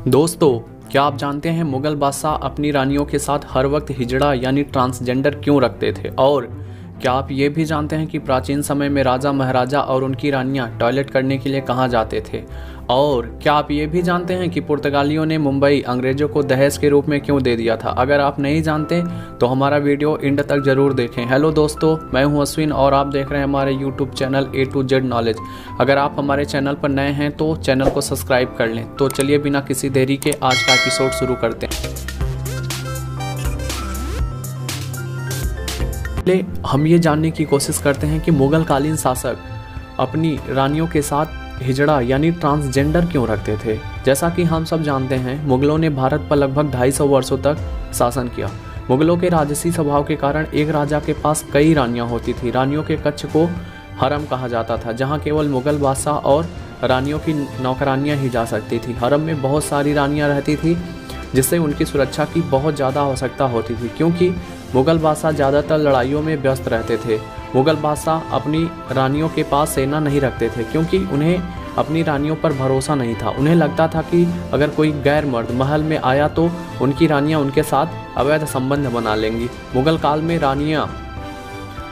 दोस्तों, क्या आप जानते हैं मुगल बादशाह अपनी रानियों के साथ हर वक्त हिजड़ा यानी ट्रांसजेंडर क्यों रखते थे? और क्या आप ये भी जानते हैं कि प्राचीन समय में राजा महाराजा और उनकी रानियां टॉयलेट करने के लिए कहाँ जाते थे? और क्या आप ये भी जानते हैं कि पुर्तगालियों ने मुंबई अंग्रेजों को दहेज के रूप में क्यों दे दिया था? अगर आप नहीं जानते तो हमारा वीडियो एंड तक जरूर देखें। हेलो दोस्तों, मैं हूं अश्विन और आप देख रहे हैं हमारे YouTube channel A to Z knowledge. अगर आप हमारे चैनल पर नए हैं तो चैनल को सब्सक्राइब कर लें। तो चलिए बिना किसी देरी के आज का एपिसोड शुरू करते हैं। पहले हम ये जानने की कोशिश करते हैं कि मुगल कालीन शासक अपनी रानियों के साथ हिजड़ा यानी ट्रांसजेंडर क्यों रखते थे। जैसा कि हम सब जानते हैं, मुगलों ने भारत पर लगभग 250 वर्षों तक शासन किया। मुगलों के राजसी स्वभाव के कारण एक राजा के पास कई रानियां होती थी। रानियों के कक्ष को हरम कहा जाता था, जहां केवल मुगल बादशाह और रानियों की नौकरानियां ही जा सकती थी। हरम में बहुत सारी रानियां रहती थी, जिससे उनकी सुरक्षा की बहुत ज़्यादा आवश्यकता होती थी, क्योंकि मुगल बादशाह ज़्यादातर लड़ाइयों में व्यस्त रहते थे। मुगल बादशाह अपनी रानियों के पास सेना नहीं रखते थे, क्योंकि उन्हें अपनी रानियों पर भरोसा नहीं था। उन्हें लगता था कि अगर कोई गैर मर्द महल में आया तो उनकी रानियां उनके साथ अवैध संबंध बना लेंगी। मुगल काल में रानियां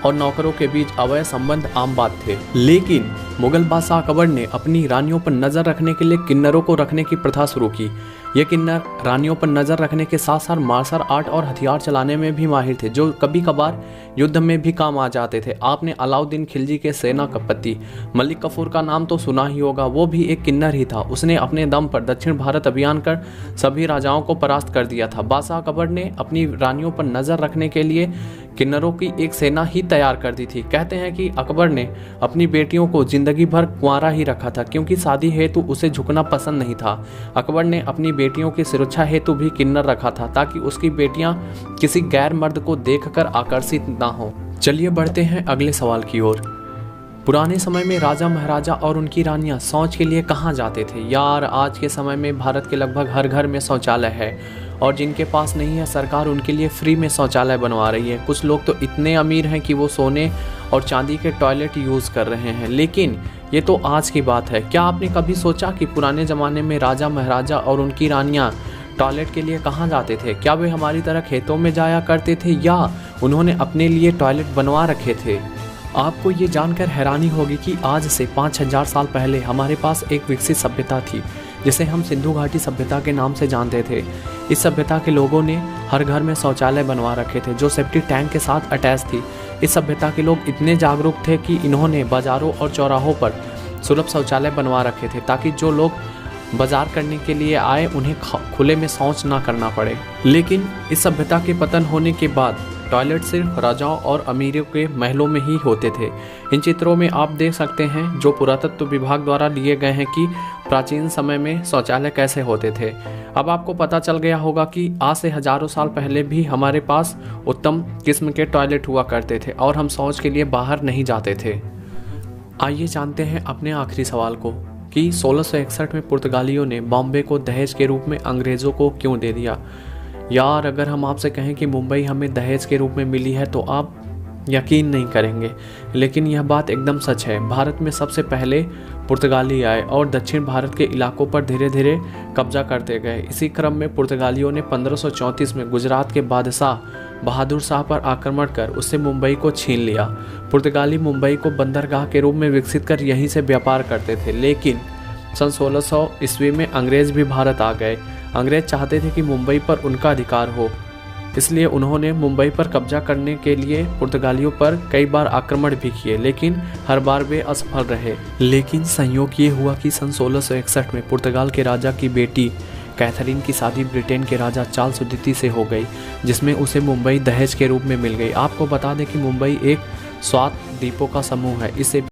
और नौकरों के बीच अवैध संबंध आम बात थे। लेकिन मुगल बादशाह अकबर ने अपनी रानियों पर नजर रखने के लिए किन्नरों को रखने की प्रथा शुरू की। ये किन्नर रानियों पर नजर रखने के साथ साथ मार्शल आर्ट और हथियार चलाने में भी माहिर थे, जो कभी कभार युद्ध में भी काम आ जाते थे। आपने अलाउद्दीन खिलजी के सेनापति मलिक कफूर का नाम तो सुना ही होगा। वो भी एक किन्नर ही था। उसने अपने दम पर दक्षिण भारत अभियान कर सभी राजाओं को परास्त कर दिया था। बादशाह अकबर ने अपनी रानियों पर नजर रखने के लिए किन्नरों की एक सेना ही तैयार कर दी थी। कहते हैं कि अकबर ने अपनी बेटियों को जिंदगी भर कुंवारा ही रखा था, क्योंकि शादी हेतु उसे झुकना पसंद नहीं था। अकबर ने अपनी बेटियों की सुरक्षा हेतु भी किन्नर रखा था, ताकि उसकी बेटियां किसी गैर मर्द को देखकर आकर्षित ना हो। चलिए बढ़ते हैं अगले सवाल की ओर। पुराने समय में राजा महाराजा और उनकी रानियां शौच के लिए कहाँ जाते थे? यार, आज के समय में भारत के लगभग हर घर में शौचालय है, और जिनके पास नहीं है सरकार उनके लिए फ्री में शौचालय बनवा रही है। कुछ लोग तो इतने अमीर हैं कि वो सोने और चांदी के टॉयलेट यूज़ कर रहे हैं। लेकिन ये तो आज की बात है। क्या आपने कभी सोचा कि पुराने ज़माने में राजा महाराजा और उनकी रानियाँ टॉयलेट के लिए कहाँ जाते थे? क्या वे हमारी तरह खेतों में जाया करते थे, या उन्होंने अपने लिए टॉयलेट बनवा रखे थे? आपको ये जानकर हैरानी होगी कि आज से 5000 साल पहले हमारे पास एक विकसित सभ्यता थी, जिसे हम सिंधु घाटी सभ्यता के नाम से जानते थे। इस सभ्यता के लोगों ने हर घर में शौचालय बनवा रखे थे, जो सेफ्टी टैंक के साथ अटैच थी। इस सभ्यता के लोग इतने जागरूक थे कि इन्होंने बाजारों और चौराहों पर सुलभ शौचालय बनवा रखे थे, ताकि जो लोग बाजार करने के लिए आए उन्हें खुले में शौच ना करना पड़े। लेकिन इस सभ्यता के पतन होने के बाद टॉयलेट सिर्फ राजाओं और अमीरों के महलों में ही होते थे। इन चित्रों में आप देख सकते हैं, जो पुरातत्व विभाग द्वारा लिए गए हैं, कि प्राचीन समय में शौचालय कैसे होते थे। अब आपको पता चल गया होगा कि आज से हजारों साल पहले भी हमारे पास उत्तम किस्म के टॉयलेट हुआ करते थे, और हम शौच के लिए बाहर नहीं जाते थे। आइए जानते हैं अपने आखिरी सवाल को, कि 1661 में पुर्तगालियों ने बॉम्बे को दहेज के रूप में अंग्रेज़ों को क्यों दे दिया? यार, अगर हम आपसे कहें कि मुंबई हमें दहेज के रूप में मिली है तो आप यकीन नहीं करेंगे, लेकिन यह बात एकदम सच है। भारत में सबसे पहले पुर्तगाली आए और दक्षिण भारत के इलाकों पर धीरे धीरे कब्जा करते गए। इसी क्रम में पुर्तगालियों ने 1534 में गुजरात के बादशाह बहादुर शाह पर आक्रमण कर उससे मुंबई को छीन लिया। पुर्तगाली मुंबई को बंदरगाह के रूप में विकसित कर यहीं से व्यापार करते थे। लेकिन सन 1600 ईस्वी में अंग्रेज भी भारत आ गए। अंग्रेज चाहते थे कि मुंबई पर उनका अधिकार हो, इसलिए उन्होंने मुंबई पर कब्जा करने के लिए पुर्तगालियों पर कई बार आक्रमण भी किए, लेकिन हर बार वे असफल रहे। लेकिन संयोग ये हुआ कि सन 1661 में पुर्तगाल के राजा की बेटी कैथरीन की शादी ब्रिटेन के राजा चार्ल्स द्वितीय से हो गई, जिसमें उसे मुंबई दहेज के रूप में मिल गई। आपको बता दें कि मुंबई एक 7 द्वीपों का समूह है। इसे